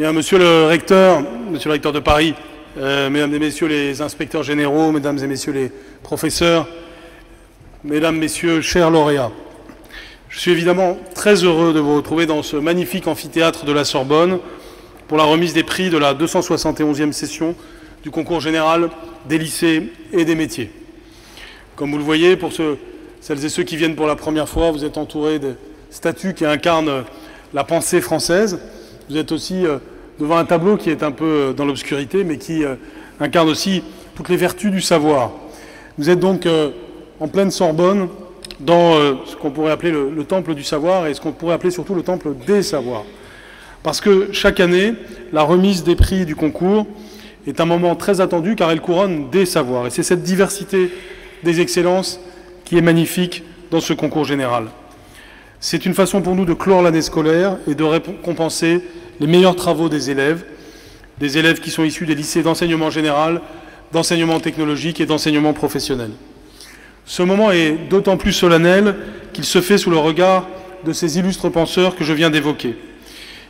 Bien, monsieur le recteur de Paris, mesdames et messieurs les inspecteurs généraux, mesdames et messieurs les professeurs, mesdames, messieurs, chers lauréats, je suis évidemment très heureux de vous retrouver dans ce magnifique amphithéâtre de la Sorbonne pour la remise des prix de la 271e session du concours général des lycées et des métiers. Comme vous le voyez, pour celles et ceux qui viennent pour la première fois, vous êtes entourés de statues qui incarnent la pensée française. Vous êtes aussi devant un tableau qui est un peu dans l'obscurité, mais qui incarne aussi toutes les vertus du savoir. Vous êtes donc en pleine Sorbonne, dans ce qu'on pourrait appeler le temple du savoir, et ce qu'on pourrait appeler surtout le temple des savoirs. Parce que chaque année, la remise des prix du concours est un moment très attendu, car elle couronne des savoirs. Et c'est cette diversité des excellences qui est magnifique dans ce concours général. C'est une façon pour nous de clore l'année scolaire et de récompenser les meilleurs travaux des élèves qui sont issus des lycées d'enseignement général, d'enseignement technologique et d'enseignement professionnel. Ce moment est d'autant plus solennel qu'il se fait sous le regard de ces illustres penseurs que je viens d'évoquer.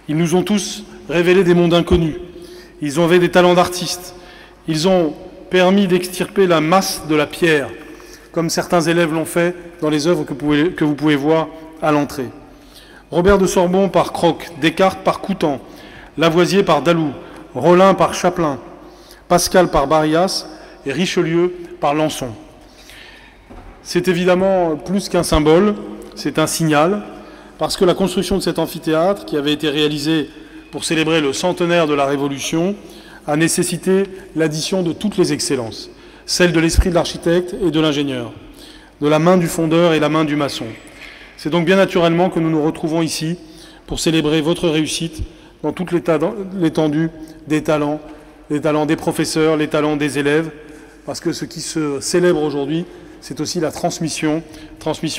Ils nous ont tous révélé des mondes inconnus. Ils ont des talents d'artistes. Ils ont permis d'extirper la masse de la pierre, comme certains élèves l'ont fait dans les œuvres que vous pouvez voir à l'entrée. Robert de Sorbon par Croc, Descartes par Coutan, Lavoisier par Dalou, Rollin par Chaplin, Pascal par Barrias et Richelieu par Lançon. C'est évidemment plus qu'un symbole, c'est un signal, parce que la construction de cet amphithéâtre, qui avait été réalisé pour célébrer le centenaire de la Révolution, a nécessité l'addition de toutes les excellences, celle de l'esprit de l'architecte et de l'ingénieur, de la main du fondeur et la main du maçon. C'est donc bien naturellement que nous nous retrouvons ici pour célébrer votre réussite dans toute l'étendue des talents des professeurs, les talents des élèves, parce que ce qui se célèbre aujourd'hui, c'est aussi la transmission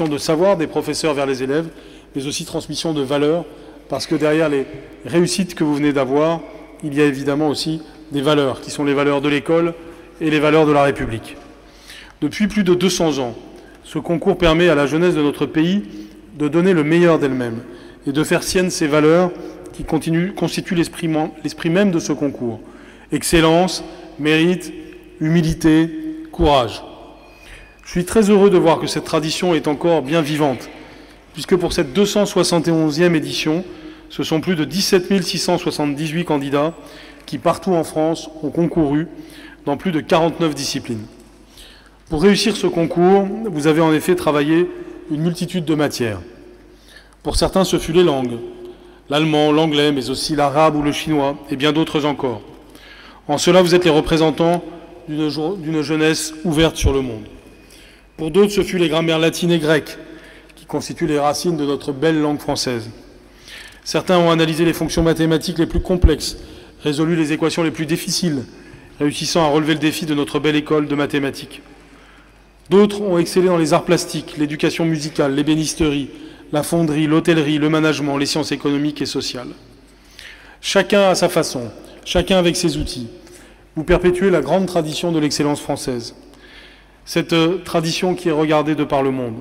de savoir des professeurs vers les élèves, mais aussi transmission de valeurs, parce que derrière les réussites que vous venez d'avoir, il y a évidemment aussi des valeurs, qui sont les valeurs de l'école et les valeurs de la République. Depuis plus de 200 ans, ce concours permet à la jeunesse de notre pays de donner le meilleur d'elle-même et de faire sienne ces valeurs qui constituent l'esprit même de ce concours. Excellence, mérite, humilité, courage. Je suis très heureux de voir que cette tradition est encore bien vivante, puisque pour cette 271e édition, ce sont plus de 17 678 candidats qui, partout en France, ont concouru dans plus de 49 disciplines. Pour réussir ce concours, vous avez en effet travaillé une multitude de matières. Pour certains, ce fut les langues, l'allemand, l'anglais, mais aussi l'arabe ou le chinois, et bien d'autres encore. En cela, vous êtes les représentants d'une jeunesse ouverte sur le monde. Pour d'autres, ce fut les grammaires latines et grecques, qui constituent les racines de notre belle langue française. Certains ont analysé les fonctions mathématiques les plus complexes, résolu les équations les plus difficiles, réussissant à relever le défi de notre belle école de mathématiques. D'autres ont excellé dans les arts plastiques, l'éducation musicale, l'ébénisterie, la fonderie, l'hôtellerie, le management, les sciences économiques et sociales. Chacun à sa façon, chacun avec ses outils. Vous perpétuez la grande tradition de l'excellence française. Cette tradition qui est regardée de par le monde.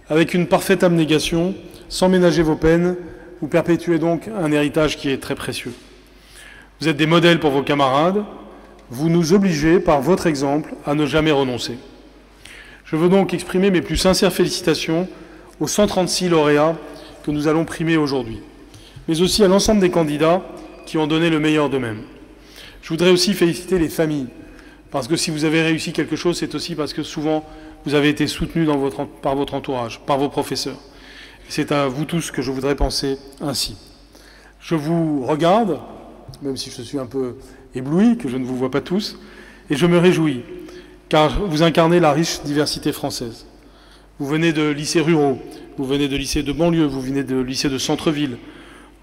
Avec une parfaite abnégation, sans ménager vos peines, vous perpétuez donc un héritage qui est très précieux. Vous êtes des modèles pour vos camarades. Vous nous obligez, par votre exemple, à ne jamais renoncer. Je veux donc exprimer mes plus sincères félicitations aux 136 lauréats que nous allons primer aujourd'hui, mais aussi à l'ensemble des candidats qui ont donné le meilleur d'eux-mêmes. Je voudrais aussi féliciter les familles, parce que si vous avez réussi quelque chose, c'est aussi parce que souvent vous avez été soutenus par votre entourage, par vos professeurs. C'est à vous tous que je voudrais penser ainsi. Je vous regarde, même si je suis un peu ébloui, que je ne vous vois pas tous, et je me réjouis, car vous incarnez la riche diversité française. Vous venez de lycées ruraux, vous venez de lycées de banlieue, vous venez de lycées de centre-ville,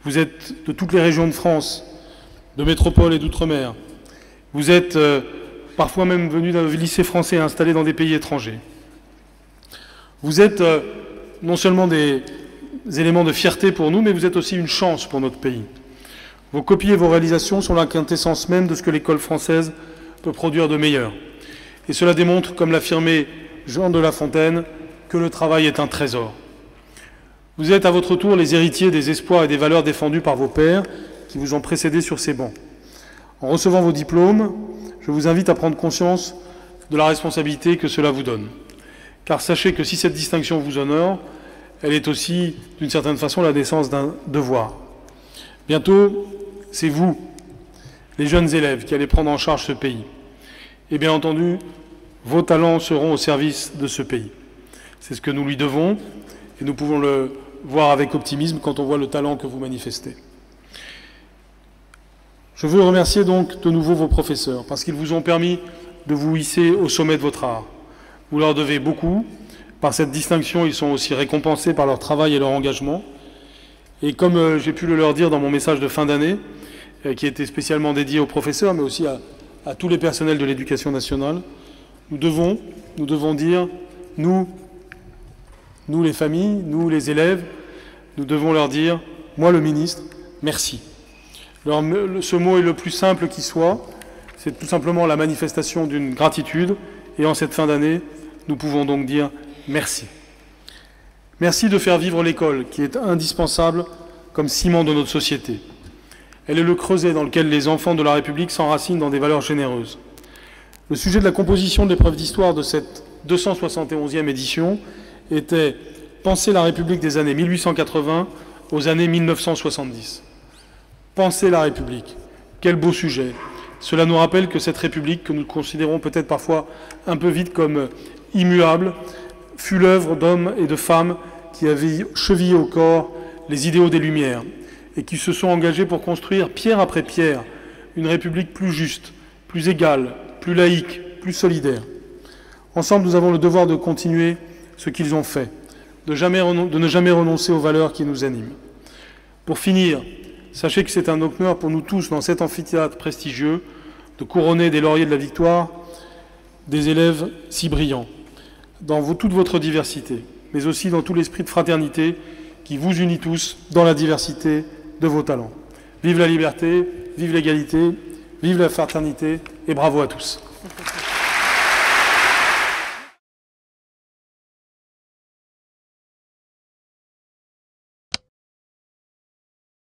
vous êtes de toutes les régions de France, de métropole et d'outre-mer. Vous êtes parfois même venus d'un lycée français installé dans des pays étrangers. Vous êtes non seulement des éléments de fierté pour nous, mais vous êtes aussi une chance pour notre pays. Vos copies et vos réalisations sont la quintessence même de ce que l'école française peut produire de meilleur. Et cela démontre, comme l'affirmait Jean de La Fontaine, que le travail est un trésor. Vous êtes à votre tour les héritiers des espoirs et des valeurs défendus par vos pères, qui vous ont précédé sur ces bancs. En recevant vos diplômes, je vous invite à prendre conscience de la responsabilité que cela vous donne. Car sachez que si cette distinction vous honore, elle est aussi, d'une certaine façon, la naissance d'un devoir. Bientôt, c'est vous, les jeunes élèves, qui allez prendre en charge ce pays. Et bien entendu, vos talents seront au service de ce pays. C'est ce que nous lui devons, et nous pouvons le voir avec optimisme quand on voit le talent que vous manifestez. Je veux remercier donc de nouveau vos professeurs, parce qu'ils vous ont permis de vous hisser au sommet de votre art. Vous leur devez beaucoup. Par cette distinction, ils sont aussi récompensés par leur travail et leur engagement. Et comme j'ai pu le leur dire dans mon message de fin d'année, qui était spécialement dédié aux professeurs, mais aussi à tous les personnels de l'éducation nationale, nous devons dire, nous les familles, nous les élèves, nous devons leur dire, moi le ministre, merci. Ce mot est le plus simple qui soit, c'est tout simplement la manifestation d'une gratitude, et en cette fin d'année, nous pouvons donc dire merci. Merci de faire vivre l'école, qui est indispensable comme ciment de notre société. Elle est le creuset dans lequel les enfants de la République s'enracinent dans des valeurs généreuses. Le sujet de la composition de l'épreuve d'histoire de cette 271e édition était « Penser la République des années 1880 aux années 1970 ». Penser la République, quel beau sujet. Cela nous rappelle que cette République, que nous considérons peut-être parfois un peu vite comme immuable, fut l'œuvre d'hommes et de femmes qui avaient chevillé au corps les idéaux des Lumières et qui se sont engagés pour construire, pierre après pierre, une République plus juste, plus égale, plus laïque, plus solidaire. Ensemble, nous avons le devoir de continuer ce qu'ils ont fait, de ne jamais renoncer aux valeurs qui nous animent. Pour finir, sachez que c'est un honneur pour nous tous, dans cet amphithéâtre prestigieux, de couronner des lauriers de la victoire des élèves si brillants, dans toute votre diversité, mais aussi dans tout l'esprit de fraternité qui vous unit tous dans la diversité de vos talents. Vive la liberté, vive l'égalité, vive la fraternité et bravo à tous.